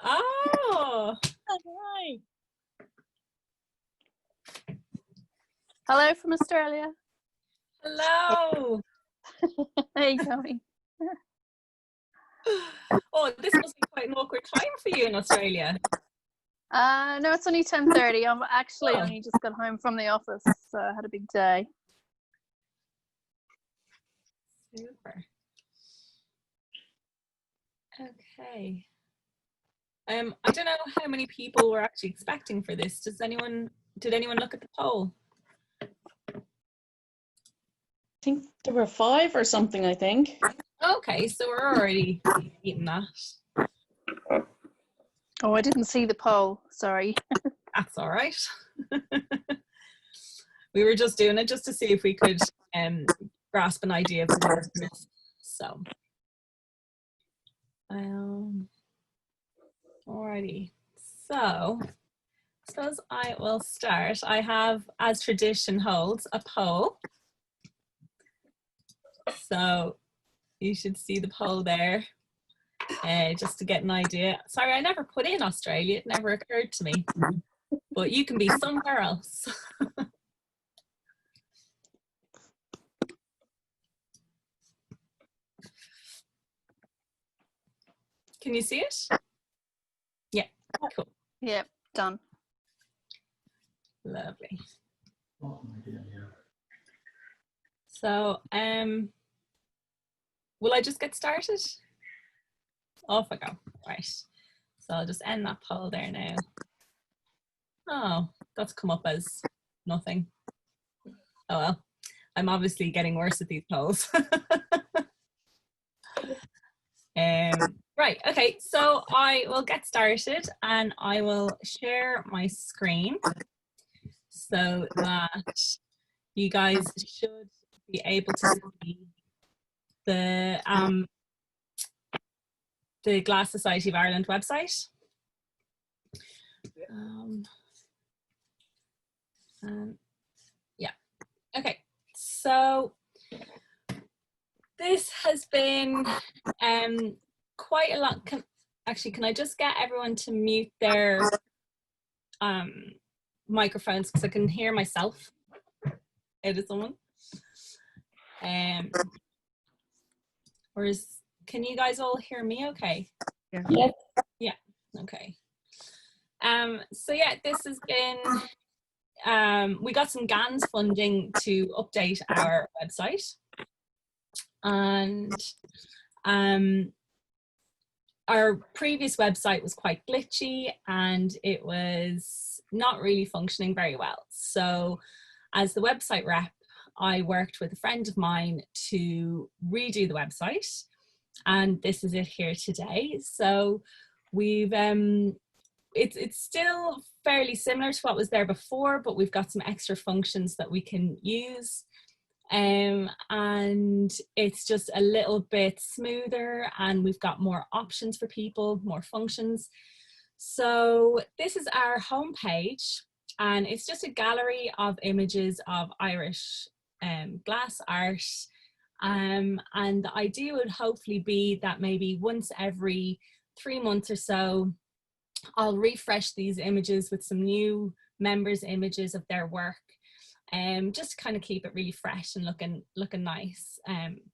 Oh, Hi. Hello from Australia. hello. How are you going? Oh, this must be quite an awkward time for you in Australia. No, it's only 10:30. I'm actually Oh. only just got home from the office, so I had a big day. Super. Okay. I don't know how many people we're actually expecting for this. Did anyone look at the poll? I think there were 5 or something, I think. Okay, so we're already eating that. Oh, I didn't see the poll. Sorry. That's all right. We were just doing it just to see if we could grasp an idea of the numbers. So, alrighty. So, I suppose I will start. I have, as tradition holds, a poll. So you should see the poll there, just to get an idea. Sorry, I never put in Australia. It never occurred to me. But you can be somewhere else. Can you see it? Yeah, cool. Yep, done. Lovely. So, will I just get started? Off I go. Right. So I'll just end that poll there now. Oh, that's come up as nothing. Oh well. I'm obviously getting worse at these polls. Right, okay, so I will get started and I will share my screen so that you guys should be able to see the Glass Society of Ireland website. Yeah, okay, so this has been quite a lot. Can I just get everyone to mute their microphones because I can hear myself out of someone. Can you guys all hear me okay? Yeah. Yeah, okay. So yeah, this has been, we got some GANS funding to update our website. And our previous website was quite glitchy and it was not really functioning very well. So as the website rep, I worked with a friend of mine to redo the website, and this is it here today. So we've it's still fairly similar to what was there before, but we've got some extra functions that we can use. And it's just a little bit smoother and we've got more options for people, more functions. So this is our homepage and it's just a gallery of images of Irish glass art. And the idea would hopefully be that maybe once every 3 months or so, I'll refresh these images with some new members' images of their work. Just to kind of keep it really fresh and looking nice.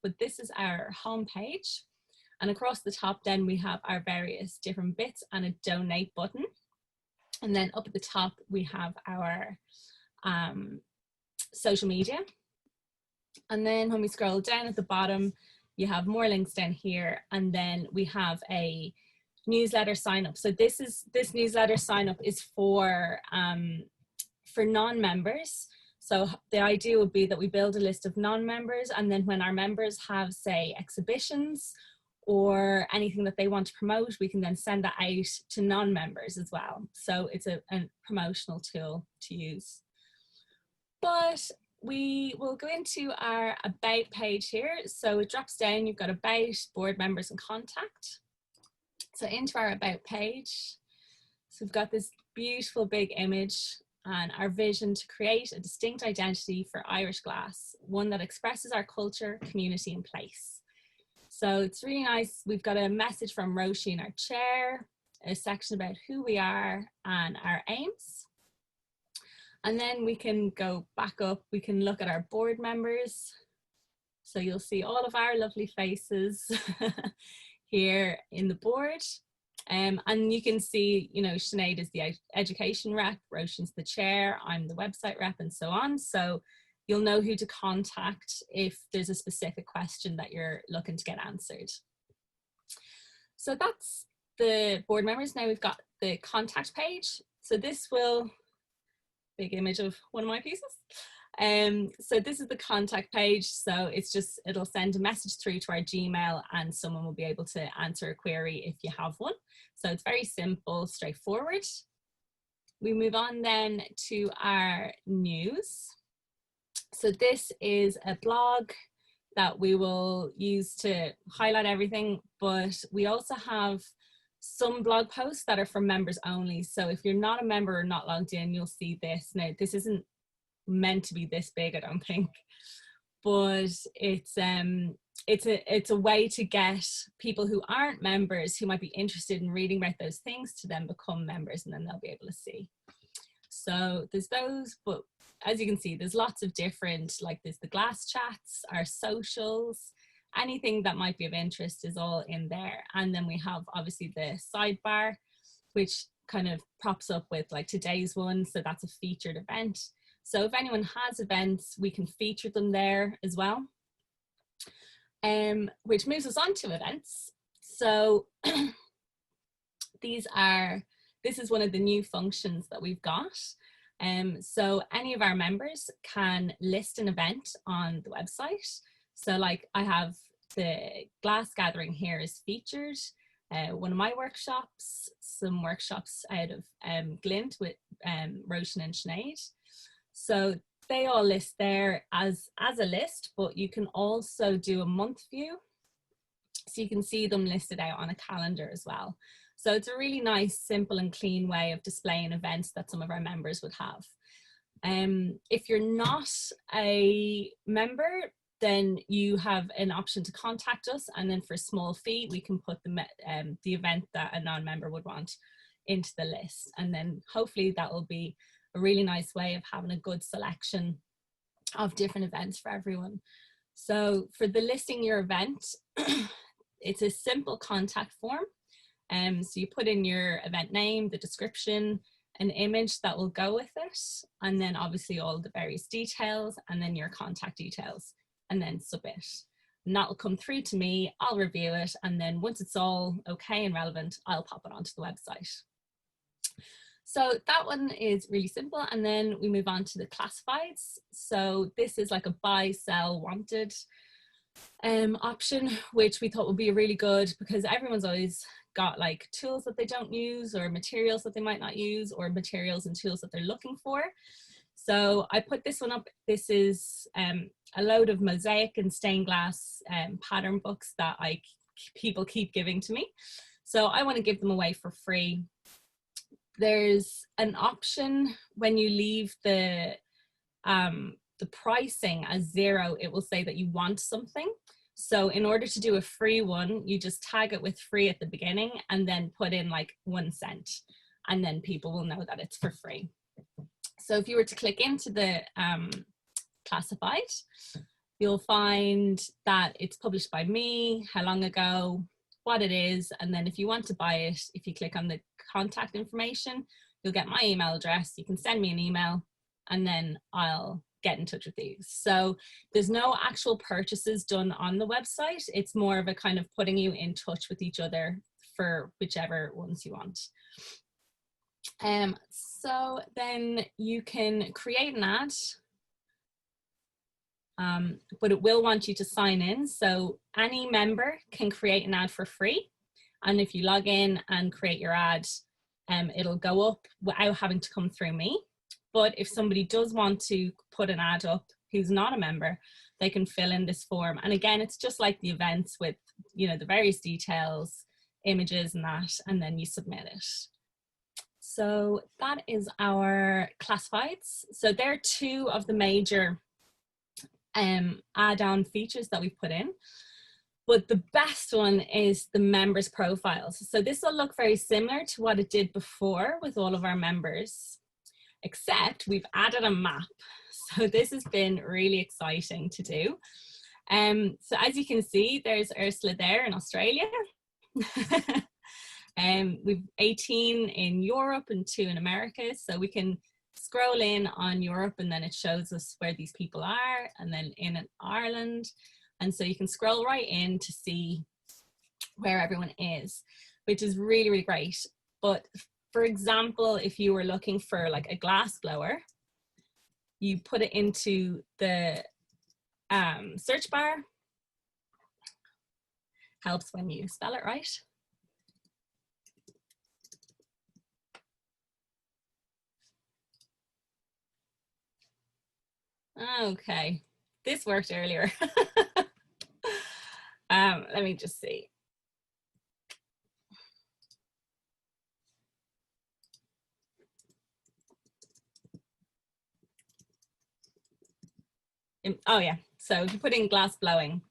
But this is our homepage, and across the top then we have our various different bits and a donate button, and then up at the top we have our social media, and then when we scroll down at the bottom you have more links down here, and then we have a newsletter sign up. So this newsletter sign up is for non-members. So the idea would be that we build a list of non-members, and then when our members have, say, exhibitions or anything that they want to promote, we can then send that out to non-members as well. So it's a promotional tool to use. But we will go into our about page here. So it drops down, you've got about, board members and contact. So into our about page. So we've got this beautiful big image and our vision to create a distinct identity for Irish glass, one that expresses our culture, community and place. So it's really nice. We've got a message from Roisin, our chair, a section about who we are and our aims. And then we can go back up, we can look at our board members. So you'll see all of our lovely faces here in the board. And you can see, you know, Sinead is the education rep, Roisin's the chair, I'm the website rep, and so on. So you'll know who to contact if there's a specific question that you're looking to get answered. So that's the board members. Now we've got the contact page. So this will, big image of one of my pieces. So this is the contact page. So it's just, it'll send a message through to our Gmail and someone will be able to answer a query if you have one. So it's very simple, straightforward. We move on then to our news. So this is a blog that we will use to highlight everything, but we also have some blog posts that are for members only. So if you're not a member or not logged in, you'll see this. Now, this isn't meant to be this big, I don't think, but it's a way to get people who aren't members, who might be interested in reading about those things, to then become members, and then they'll be able to see. So there's those, but as you can see, there's lots of different, like there's the glass chats, our socials, anything that might be of interest is all in there. And then we have obviously the sidebar, which kind of props up with like today's one. So that's a featured event. So if anyone has events, we can feature them there as well. Which moves us on to events. So this is one of the new functions that we've got. So any of our members can list an event on the website. So like I have the glass gathering here is featured, one of my workshops, some workshops out of Glint with Roisin and Sinead. So they all list there as a list, but you can also do a month view. So you can see them listed out on a calendar as well. So it's a really nice, simple and clean way of displaying events that some of our members would have. If you're not a member, then you have an option to contact us, and then for a small fee, we can put the event that a non-member would want into the list. And then hopefully that will be a really nice way of having a good selection of different events for everyone. So for the listing your event, it's a simple contact form. So you put in your event name, the description, an image that will go with it, and then obviously all the various details, and then your contact details, and then submit. And that will come through to me, I'll review it, and then once it's all okay and relevant, I'll pop it onto the website. So that one is really simple. And then we move on to the classifieds. So this is like a buy, sell, wanted option, which we thought would be really good because everyone's always got like tools that they don't use, or materials that they might not use, or materials and tools that they're looking for. So I put this one up. This is a load of mosaic and stained glass pattern books that people keep giving to me. So I want to give them away for free. There's an option when you leave the pricing as 0, it will say that you want something. So in order to do a free one, you just tag it with free at the beginning and then put in like 1 cent, and then people will know that it's for free. So if you were to click into the classified, you'll find that it's published by me, how long ago, what it is, and then if you want to buy it, if you click on the contact information, you'll get my email address. You can send me an email and then I'll get in touch with you. So there's no actual purchases done on the website. It's more of a kind of putting you in touch with each other for whichever ones you want. So then you can create an ad, but it will want you to sign in. So any member can create an ad for free. And if you log in and create your ad, it'll go up without having to come through me. But if somebody does want to put an ad up who's not a member, they can fill in this form. And again, it's just like the events with, you know, the various details, images and that, and then you submit it. So that is our classifieds. So there are 2 of the major add-on features that we've put in. But the best one is the members profiles. So this will look very similar to what it did before with all of our members, except we've added a map. So this has been really exciting to do. So as you can see, there's Ursula there in Australia. We've 18 in Europe and 2 in America. So we can scroll in on Europe and then it shows us where these people are, and then in Ireland. And so you can scroll right in to see where everyone is, which is really, really great. But for example, if you were looking for like a glass blower, you put it into the search bar. Helps when you spell it right. Okay, this worked earlier. Let me just see. Oh yeah, so if you put in glass blowing,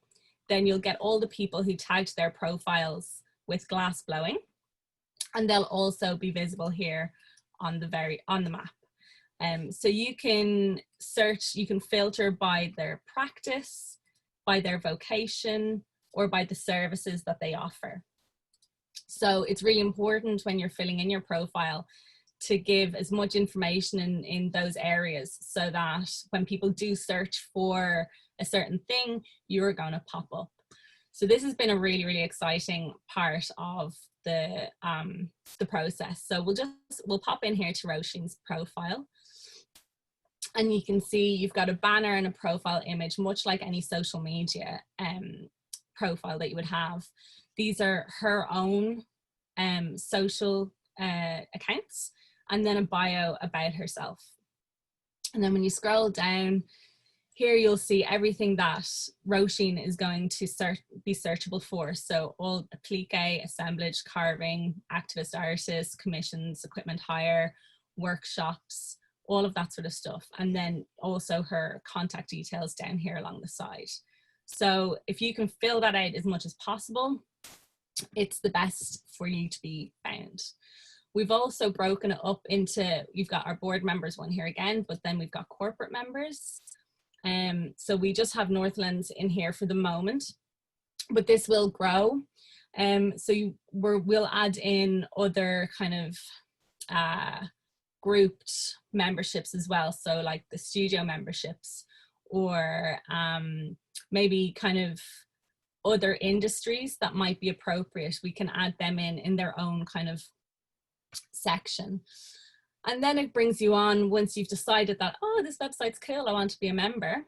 then you'll get all the people who tagged their profiles with glass blowing, and they'll also be visible here on the map. So you can search, you can filter by their practice, by their vocation, or by the services that they offer. So it's really important when you're filling in your profile to give as much information in those areas, so that when people do search for a certain thing, you're going to pop up. So this has been a really, really exciting part of the process. So we'll pop in here to Roisin's profile. And you can see you've got a banner and a profile image, much like any social media profile that you would have. These are her own social accounts, and then a bio about herself. And then when you scroll down here, you'll see everything that Roisin is going to be searchable for. So all applique, assemblage, carving, activist artists, commissions, equipment hire, workshops, all of that sort of stuff. And then also her contact details down here along the side. So if you can fill that out as much as possible, it's the best for you to be found. We've also broken it up into, you've got our board members one here again, but then we've got corporate members. So we just have Northlands in here for the moment, but this will grow. So we'll add in other kind of grouped memberships as well. So like the studio memberships, or maybe kind of other industries that might be appropriate. We can add them in their own kind of section. And then it brings you on, once you've decided that, oh, this website's cool, I want to be a member,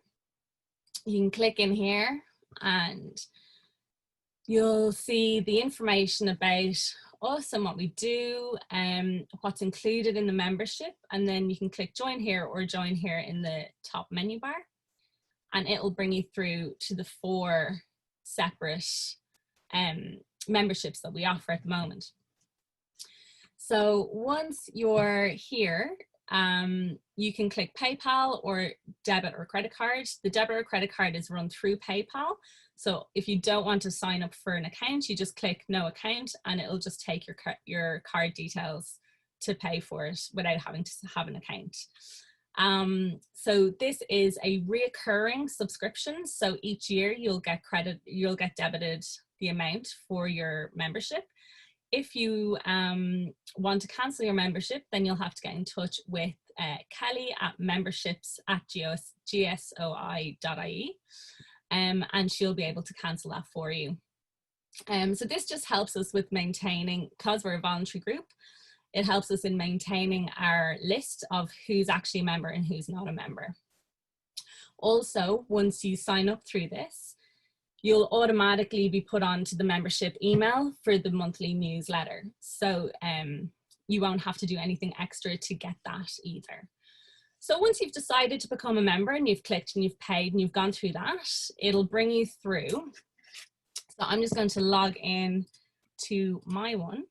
you can click in here and you'll see the information about us and what we do, what's included in the membership. And then you can click join here or join here in the top menu bar, and it'll bring you through to the 4 separate memberships that we offer at the moment. So once you're here, you can click PayPal or debit or credit card. The debit or credit card is run through PayPal. So if you don't want to sign up for an account, you just click no account and it'll just take your card details to pay for it without having to have an account. So this is a reoccurring subscription. So each year you'll get debited the amount for your membership. If you want to cancel your membership, then you'll have to get in touch with Kelly at memberships@gsoi.ie, and she'll be able to cancel that for you. So this just helps us with maintaining, because we're a voluntary group, it helps us in maintaining our list of who's actually a member and who's not a member. Also, once you sign up through this, you'll automatically be put onto the membership email for the monthly newsletter. So you won't have to do anything extra to get that either. So once you've decided to become a member and you've clicked and you've paid and you've gone through that, it'll bring you through. So I'm just going to log in to my one,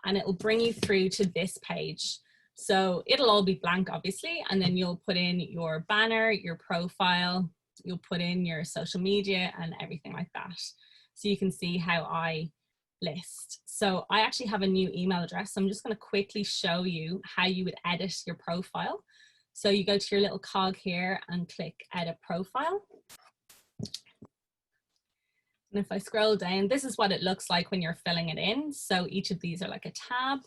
and it'll bring you through to this page. So it'll all be blank, obviously, and then you'll put in your banner, your profile, you'll put in your social media and everything like that. So you can see how I list. So I actually have a new email address. So I'm just going to quickly show you how you would edit your profile. So you go to your little cog here and click edit profile. And if I scroll down, this is what it looks like when you're filling it in. So each of these are like a tab.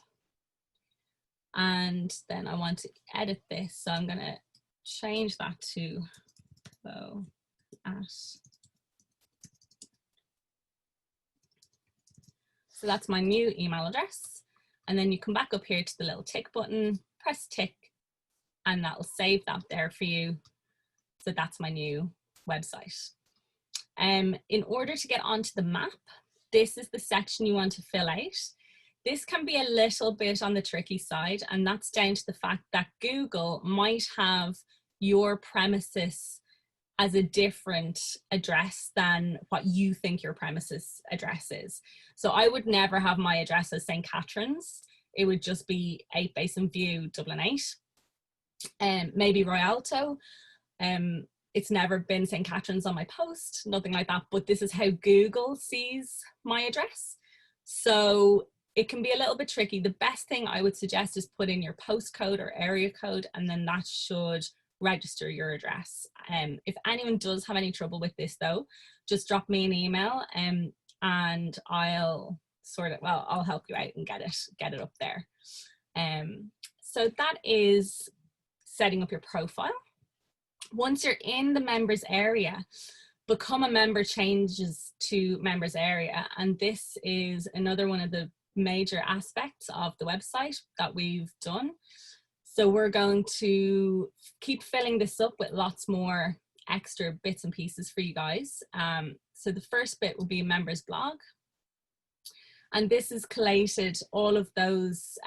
And then I want to edit this. So I'm going to change that to hello at. So that's my new email address. And then you come back up here to the little tick button, press tick, and that will save that there for you. So that's my new website. In order to get onto the map, this is the section you want to fill out. This can be a little bit on the tricky side, and that's down to the fact that Google might have your premises as a different address than what you think your premises address is. So I would never have my address as St. Catherine's. It would just be 8 Basin View, Dublin 8. Maybe Rialto. It's never been St. Catherine's on my post, nothing like that, but this is how Google sees my address. So it can be a little bit tricky. The best thing I would suggest is put in your postcode or area code, and then that should register your address. If anyone does have any trouble with this though, just drop me an email and I'll sort it, well, I'll help you out and get it up there. So that is setting up your profile. Once you're in the members area, become a member changes to members area. And this is another one of the major aspects of the website that we've done. So we're going to keep filling this up with lots more extra bits and pieces for you guys. So the first bit will be members blog. And this has collated all of those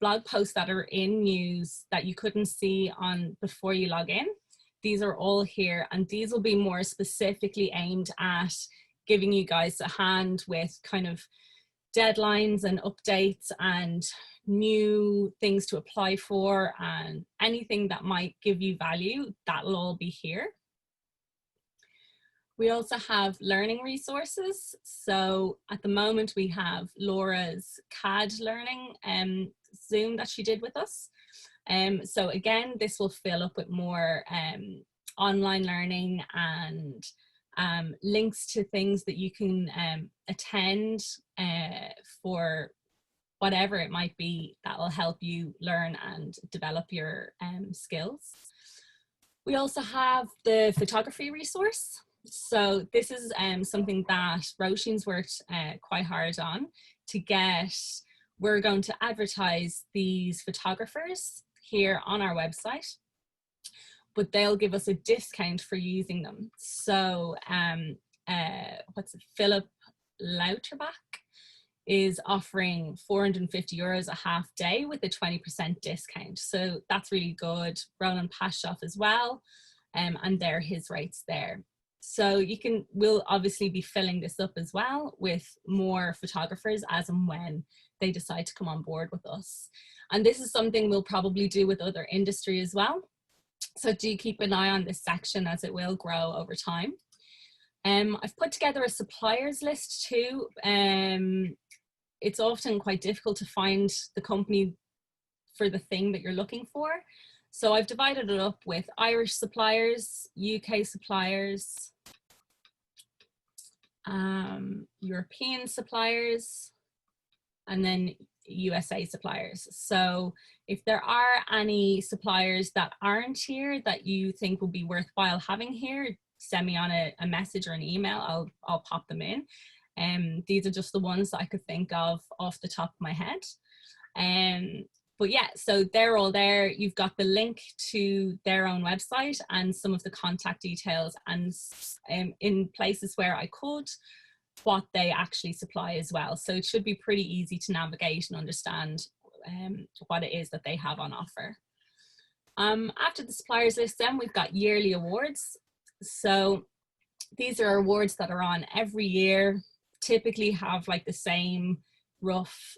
blog posts that are in news that you couldn't see on before you log in. These are all here, and these will be more specifically aimed at giving you guys a hand with kind of deadlines and updates and new things to apply for, and anything that might give you value, that'll all be here. We also have learning resources. So at the moment we have Laura's CAD learning Zoom that she did with us. So again, this will fill up with more online learning and links to things that you can attend for whatever it might be that will help you learn and develop your skills. We also have the photography resource. So this is something that Roisin's worked quite hard on to get. We're going to advertise these photographers here on our website, but they'll give us a discount for using them. So what's it, Philip Lauterbach is offering €450 a half day with a 20% discount. So that's really good. Roland Pashoff as well, and they're his rates there. So you can, we'll obviously be filling this up as well with more photographers as and when they decide to come on board with us. And this is something we'll probably do with other industry as well. So do keep an eye on this section as it will grow over time. I've put together a suppliers list too. It's often quite difficult to find the company for the thing that you're looking for. So I've divided it up with Irish suppliers, UK suppliers, European suppliers, and then USA suppliers. So if there are any suppliers that aren't here that you think would be worthwhile having here, send me on a message or an email. I'll pop them in. These are just the ones that I could think of off the top of my head. But yeah, so they're all there. You've got the link to their own website and some of the contact details, and in places where I could, what they actually supply as well. So it should be pretty easy to navigate and understand what it is that they have on offer. After the suppliers list, then we've got yearly awards. So these are awards that are on every year, typically have like the same rough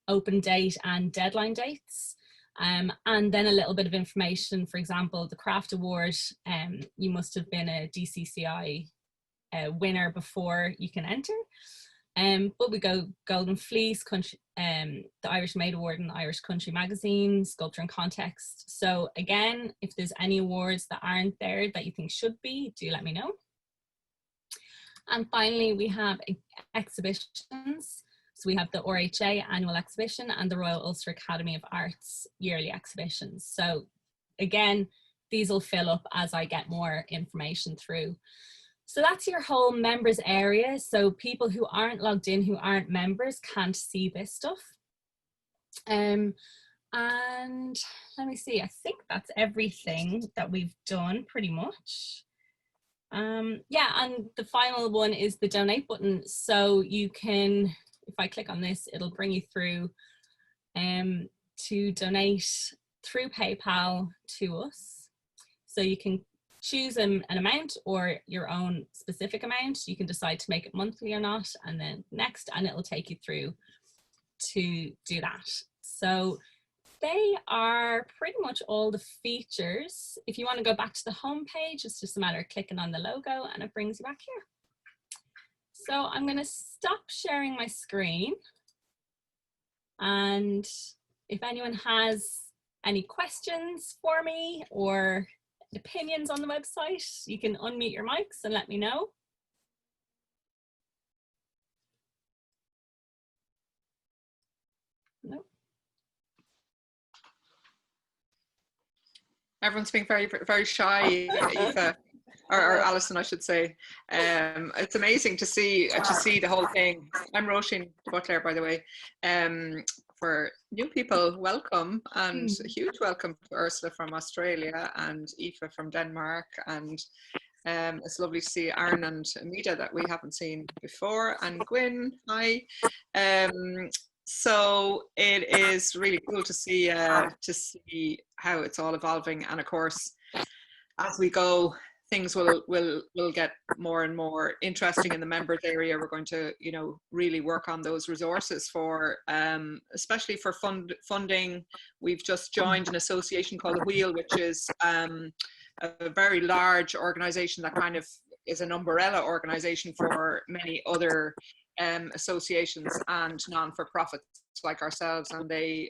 open date and deadline dates. And then a little bit of information, for example, the Craft Award, you must have been a DCCI winner before you can enter. But we go Golden Fleece, country, the Irish Maid Award and Irish Country Magazine, Sculpture and Context. So again, if there's any awards that aren't there that you think should be, do let me know. And finally, we have exhibitions. So we have the RHA annual exhibition and the Royal Ulster Academy of Arts yearly exhibitions. So again, these will fill up as I get more information through. So that's your whole members area. So people who aren't logged in, who aren't members, can't see this stuff. And let me see, I think that's everything that we've done pretty much. Yeah, and the final one is the donate button. So you can, if I click on this, it'll bring you through to donate through PayPal to us. So you can choose an amount or your own specific amount. You can decide to make it monthly or not, and then next, and it'll take you through to do that. So they are pretty much all the features. If you want to go back to the home page, it's just a matter of clicking on the logo and it brings you back here. So I'm going to stop sharing my screen. And if anyone has any questions for me or opinions on the website, you can unmute your mics and let me know. No. Everyone's being very, very shy, Aoife, or Alison, I should say. It's amazing to see the whole thing. I'm Roisin Butler, by the way. For new people, welcome, and a huge welcome to Ursula from Australia and Aoife from Denmark, and it's lovely to see Aaron and Amita that we haven't seen before, and Gwyn, hi. So it is really cool to see how it's all evolving, and of course, as we go, things will get more and more interesting in the members area. We're going to, you know, really work on those resources for, especially for funding. We've just joined an association called The Wheel, which is a very large organization that kind of is an umbrella organization for many other associations and non-for-profits like ourselves, and they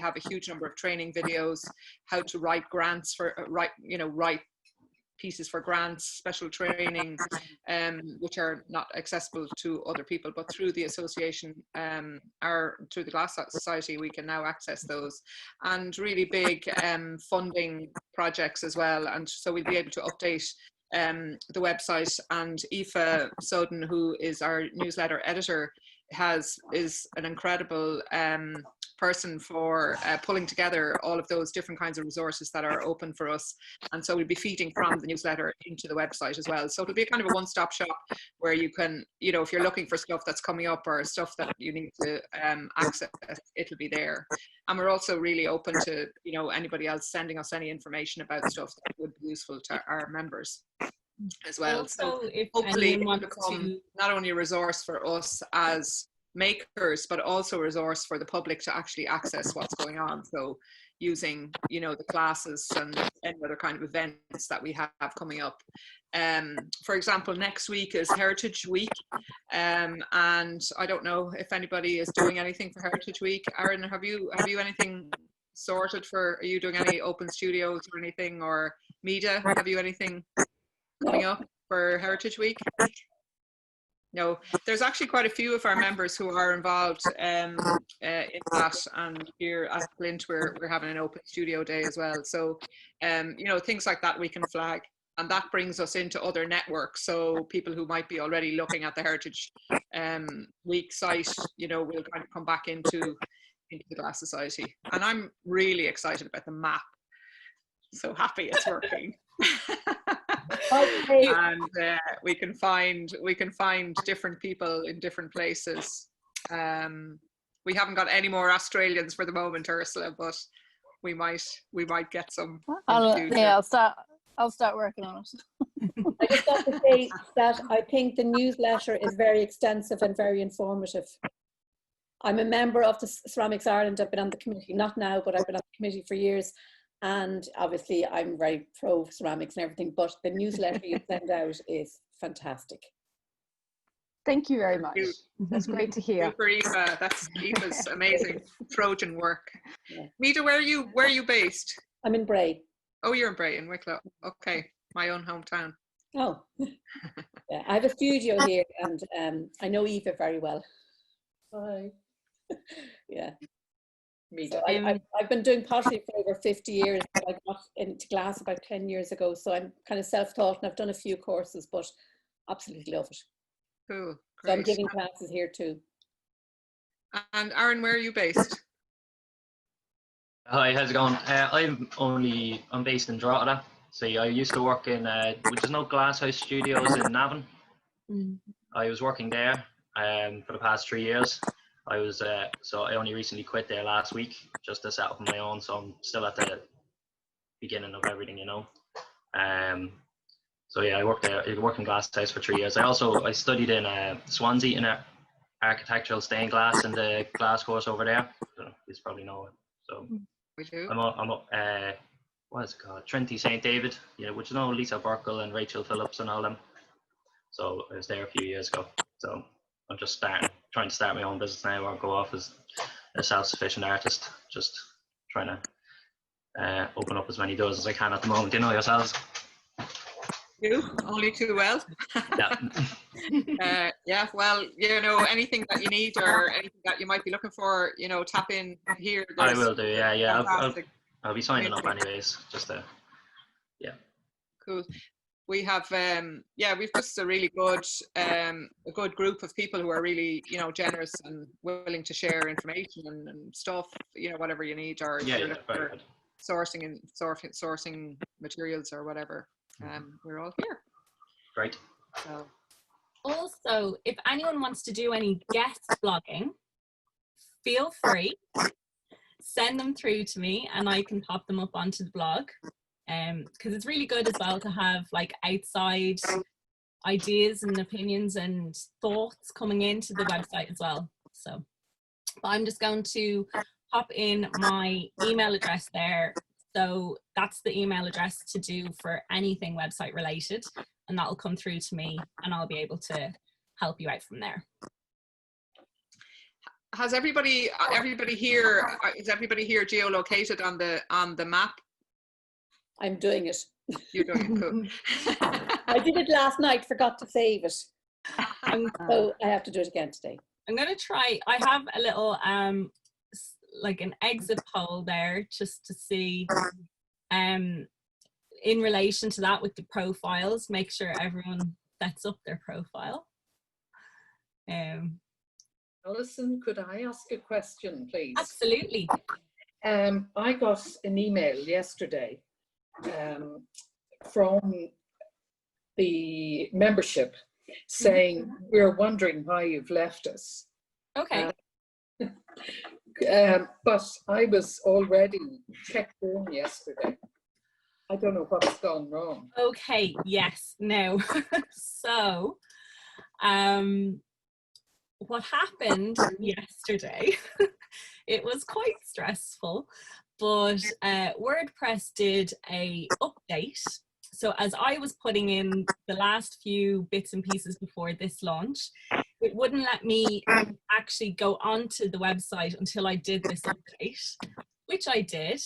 have a huge number of training videos, how to write grants for write pieces for grants, special training, which are not accessible to other people, but through the association or through the Glass Society, we can now access those, and really big funding projects as well. And so we'll be able to update the website. And Aoife Soden, who is our newsletter editor, is an incredible person for pulling together all of those different kinds of resources that are open for us. And so we'll be feeding from the newsletter into the website as well. So it'll be a kind of a one-stop shop where you can, you know, if you're looking for stuff that's coming up or stuff that you need to access, it'll be there. And we're also really open to, you know, anybody else sending us any information about stuff that would be useful to our members as well. Also, so if hopefully it will anyone become not only a resource for us as makers, but also a resource for the public to actually access what's going on. So using, you know, the classes and any other kind of events that we have coming up. For example, next week is Heritage Week, and I don't know if anybody is doing anything for Heritage Week. Aaron, have you anything sorted for? Are you doing any open studios or anything? Or Mida, have you anything coming up for Heritage Week? No, there's actually quite a few of our members who are involved in that, and here at Glint we're having an open studio day as well. So, you know, things like that we can flag, and that brings us into other networks. So people who might be already looking at the Heritage Week site, you know, will kind of come back into the Glass Society. And I'm really excited about the map. So happy it's working. Okay. And we can find different people in different places. We haven't got any more Australians for the moment, Ursula, but we might get some. I'll start working on it. I just have to say that I think the newsletter is very extensive and very informative. I'm a member of the Ceramics Ireland. I've been on the committee, not now, but I've been on the committee for years. And obviously I'm very pro ceramics and everything, but the newsletter you send out is fantastic. Thank you very much. You. That's great to hear. Super Eva, that's Eva's amazing Trojan work. Yeah. Nita, where are you based? I'm in Bray. Oh, you're in Bray, in Wicklow. Okay, my own hometown. Oh, yeah. I have a studio here, and I know Eva very well. Hi. Yeah. Me So too. I've been doing pottery for over 50 years. But I got into glass about 10 years ago, so I'm kind of self-taught, and I've done a few courses, but absolutely love it. Cool, So I'm great. giving classes here too. And Aaron, where are you based? Hi, how's it going? I'm based in Drogheda. See, I used to work in, which is no Glasshouse Studios in Navan. I was working there for the past 3 years. So I only recently quit there last week just to set up on my own. So I'm still at the beginning of everything, you know. So yeah, I worked in Glasshouse for 3 years. I studied in Swansea in architectural stained glass in the glass course over there. So you probably know it. So We do. I'm up what is it called? Trinity St. David, which is no Lisa Burkle and Rachel Phillips and all them. So I was there a few years ago. So I'm just trying to start my own business now, or go off as a self-sufficient artist, just trying to open up as many doors as I can at the moment, you know yourselves. You only too well. Yeah. Yeah, well, anything that you need or anything that you might be looking for, tap in here. I will do, yeah. I'll be signing up Amazing. anyways, just to, yeah. Cool. We have, we've just a really good, a good group of people who are really, generous and willing to share information and stuff, whatever you need, or if Yeah, you're yeah, looking very for good. sourcing materials or whatever. We're all here. Great. So. Also, if anyone wants to do any guest blogging, feel free. Send them through to me and I can pop them up onto the blog. Because it's really good as well to have like outside ideas and opinions and thoughts coming into the website as well. So, but I'm just going to pop in my email address there. So that's the email address to do for anything website related, and that'll come through to me and I'll be able to help you out from there. Has everybody here, is everybody here geolocated on the map? I'm doing it. You're doing it, cool. I did it last night, forgot to save it. So I have to do it again today. I'm going to try, I have a little like an exit poll there just to see in relation to that with the profiles, make sure everyone sets up their profile. Alison, could I ask a question, please? Absolutely. I got an email yesterday from the membership saying, we're wondering why you've left us. Okay. But I was already checked in yesterday. I don't know what's gone wrong. Okay, yes, no. So, what happened yesterday, it was quite stressful, but WordPress did a update. So as I was putting in the last few bits and pieces before this launch, it wouldn't let me actually go onto the website until I did this update, which I did,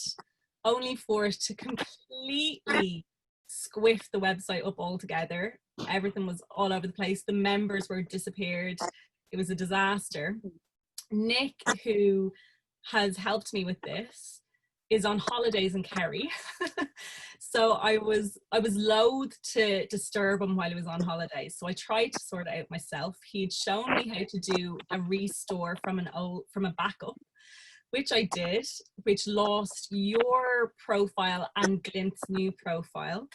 only for it to completely squiff the website up altogether. Everything was all over the place. The members were disappeared. It was a disaster. Nick, who has helped me with this, is on holidays in Kerry. So I was loath to disturb him while he was on holidays. So I tried to sort it out myself. He'd shown me how to do a restore from a backup, which I did, which lost your profile and Glint's new profile.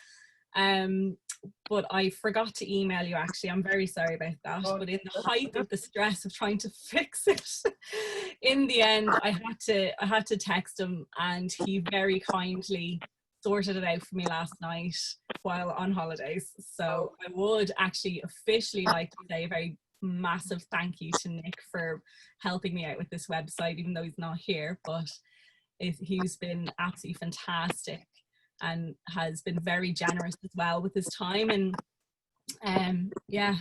But I forgot to email you actually. I'm very sorry about that. But in the height of the stress of trying to fix it, in the end, I had to text him, and he very kindly sorted it out for me last night while on holidays. So I would actually officially like to say a very massive thank you to Nick for helping me out with this website, even though he's not here, but he's been absolutely fantastic and has been very generous as well with his time. And yeah,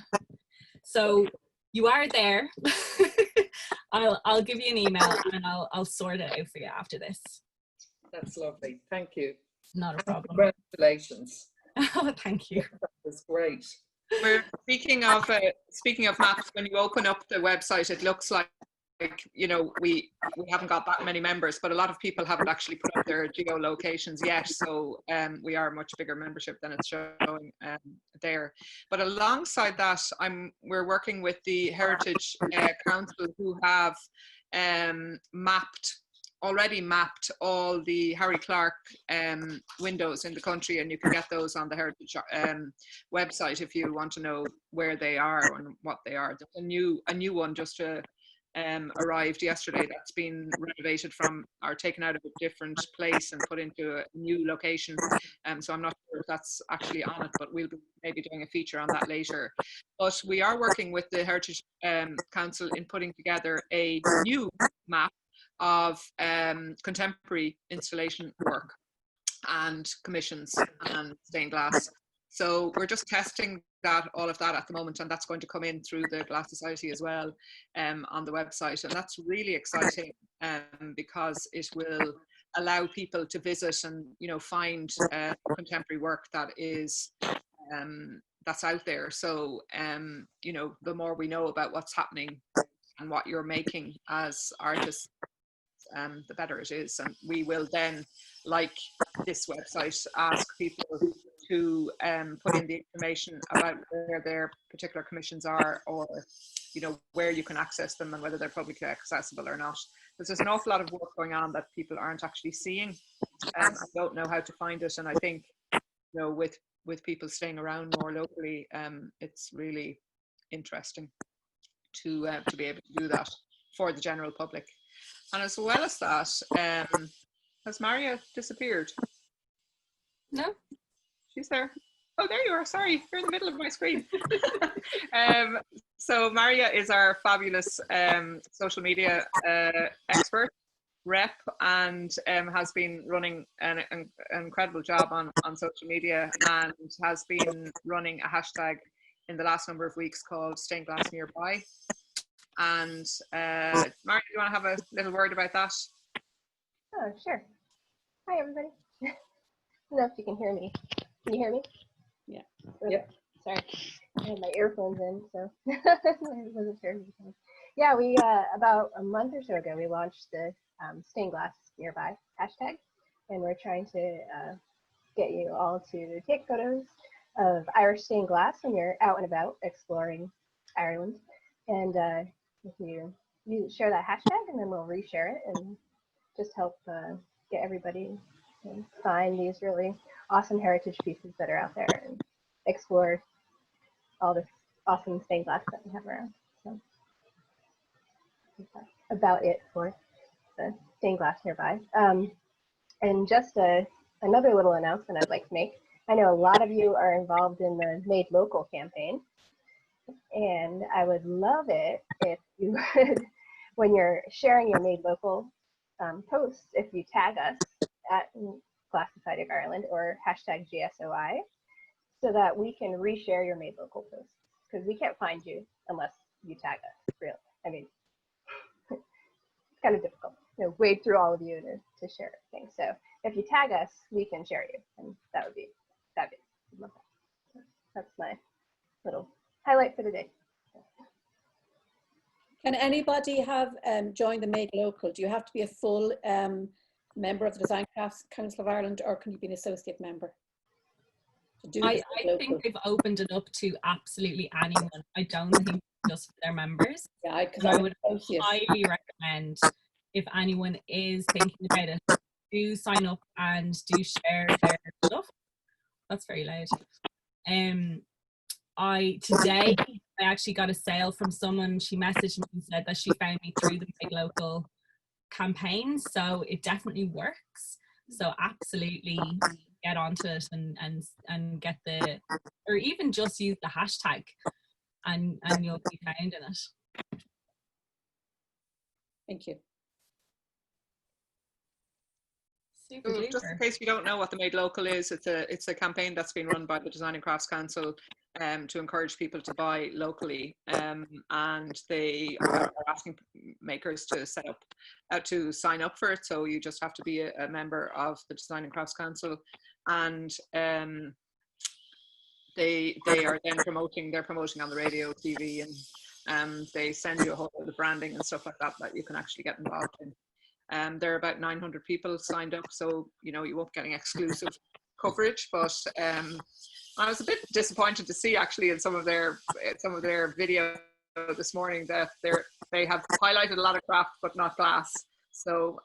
so you are there. I'll give you an email and I'll sort it out for you after this. That's lovely. Thank you. Not a problem. Congratulations. Oh, thank you. That was great. We're speaking of maps. When you open up the website, it looks like you know we haven't got that many members, but a lot of people haven't actually put up their geolocations yet. So we are a much bigger membership than it's showing there. But alongside that, we're working with the Heritage Council, who have already mapped all the Harry Clark windows in the country, and you can get those on the Heritage website if you want to know where they are and what they are. There's a new one just arrived yesterday that's been renovated from or taken out of a different place and put into a new location. So I'm not sure if that's actually on it, but we'll be maybe doing a feature on that later. But we are working with the Heritage Council in putting together a new map of contemporary installation work and commissions and stained glass. So we're just testing all of that at the moment, and that's going to come in through the Glass Society as well on the website. And that's really exciting because it will allow people to visit and find contemporary work that is that's out there. So the more we know about what's happening and what you're making as artists, the better it is. And we will then, like this website, ask people to put in the information about where their particular commissions are, or where you can access them and whether they're publicly accessible or not. Because there's an awful lot of work going on that people aren't actually seeing. I don't know how to find it, and I think with people staying around more locally, it's really interesting to be able to do that for the general public. And as well as that, has Maria disappeared? No. She's there. Oh, there you are. Sorry, you're in the middle of my screen. So Maria is our fabulous social media expert, rep, and has been running an incredible job on social media, and has been running a hashtag in the last number of weeks called Stained Glass Nearby. And Maria, do you want to have a little word about that? Oh, sure. Hi, everybody. I don't know if you can hear me. Can you hear me? Yeah. Okay. Yep. Sorry. I had my earphones in, so I wasn't sure. Yeah, we, about a month or so ago, we launched the Stained Glass Nearby hashtag, and we're trying to get you all to take photos of Irish stained glass when you're out and about exploring Ireland. And if you share that hashtag, and then we'll reshare it and just help get everybody to find these really awesome heritage pieces that are out there and explore all this awesome stained glass that we have around. So that's about it for the Stained Glass Nearby. And just another little announcement I'd like to make. I know a lot of you are involved in the Made Local campaign, and I would love it if you would, when you're sharing your Made Local posts, if you tag us at Glass Society of Ireland or hashtag GSOI, so that we can reshare your Made Local posts, because we can't find you unless you tag us, really. I mean, it's kind of difficult to wade through all of you to share things. So if you tag us, we can share you, and that would be fabulous. Love that. That's my little highlight for the day. Can anybody have joined the Made Local? Do you have to be a full member of the Design Crafts Council of Ireland, or can you be an associate member? I think they've opened it up to absolutely anyone. I don't think just for their members. Yeah, I would highly recommend, if anyone is thinking about it, do sign up and do share their stuff. That's very loud. Today I actually got a sale from someone. She messaged me and said that she found me through the Made Local campaign, so it definitely works. So absolutely get onto it and get or even just use the hashtag and you'll be found in it. Thank you. Super So just in duper. case you don't know what the Made Local is, it's a campaign that's been run by the Design and Crafts Council to encourage people to buy locally, and they are asking makers to sign up for it. So you just have to be a member of the Design and Crafts Council, and they are then promoting on the radio, TV, and they send you a whole lot of branding and stuff like that you can actually get involved in. There are about 900 people signed up, so you won't be getting exclusive coverage. But I was a bit disappointed to see actually in some of their video this morning that they have highlighted a lot of craft but not glass. So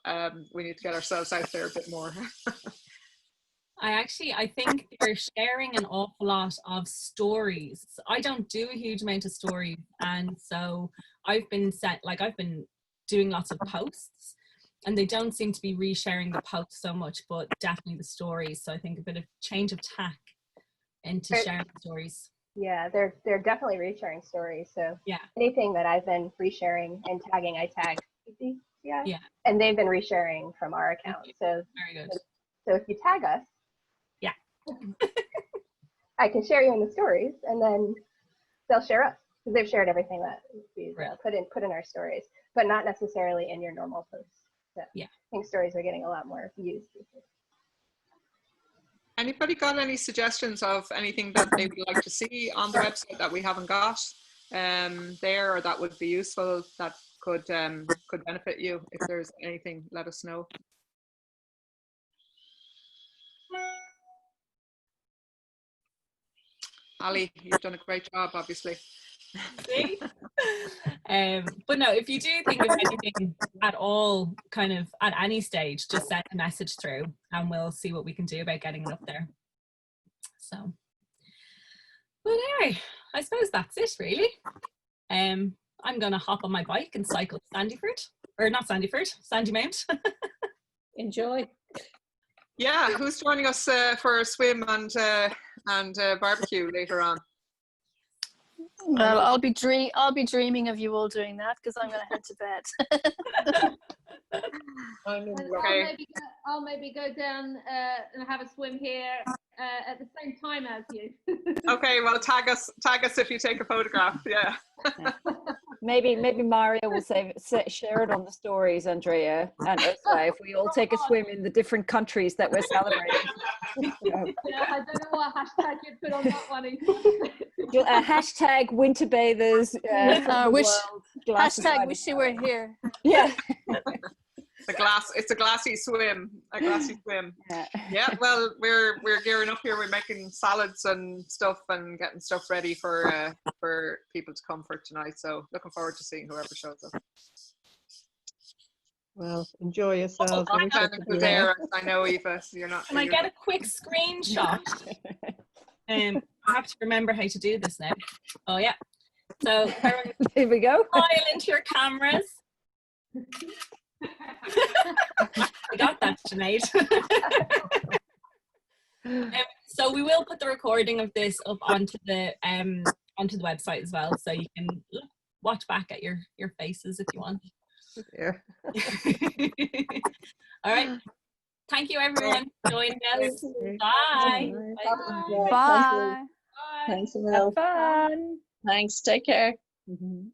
we need to get ourselves out there a bit more. I think they're sharing an awful lot of stories. I don't do a huge amount of stories, and so I've been doing lots of posts. And they don't seem to be resharing the posts so much, but definitely the stories. So I think a bit of change of tack into sharing stories. Yeah, they're definitely resharing stories. So yeah, anything that I've been resharing and tagging, I tag. Yeah. And they've been resharing from our account. So very good. So if you tag us, yeah, I can share you in the stories, and then they'll share us because they've shared everything that we put in our stories, but not necessarily in your normal posts. So yeah, I think stories are getting a lot more views. Anybody got any suggestions of anything that they would like to see on the website that we haven't got there, or that would be useful, that could benefit you? If there's anything, let us know. Ali, you've done a great job, obviously. See? But no, if you do think of anything at all, kind of at any stage, just send a message through and we'll see what we can do about getting it up there. So, but anyway, I suppose that's it really. I'm gonna hop on my bike and cycle to Sandyford, or not Sandyford, Sandymount. Enjoy. Yeah, who's joining us for a swim and barbecue later on? Well, I'll be dreaming of you all doing that because I'm going to head to bed. Okay. I'll maybe go down and have a swim here at the same time as you. Okay, well tag us if you take a photograph. Yeah. Maybe Mario will share it on the stories, Andrea and Ursula, if we all take a swim in the different countries that we're celebrating. Yeah, I don't know what hashtag you'd put on that one. Hashtag winter bathers. Hashtag wish you were here. Yeah. It's a glassy swim. Yeah, well, we're gearing up here. We're making salads and stuff and getting stuff ready for people to come for tonight. So looking forward to seeing whoever shows up. Well, enjoy yourselves. I know, Eva, so you're not. Can I get a quick screenshot? I have to remember how to do this now. Oh yeah. So here we go. Smile into your cameras. I got that, Sinead. So we will put the recording of this up onto the website as well, so you can watch back at your faces if you want. Yeah. All right. Thank you, everyone, for joining us. Bye. Bye. Thanks, Have fun. Thanks. Take care. Mm-hmm.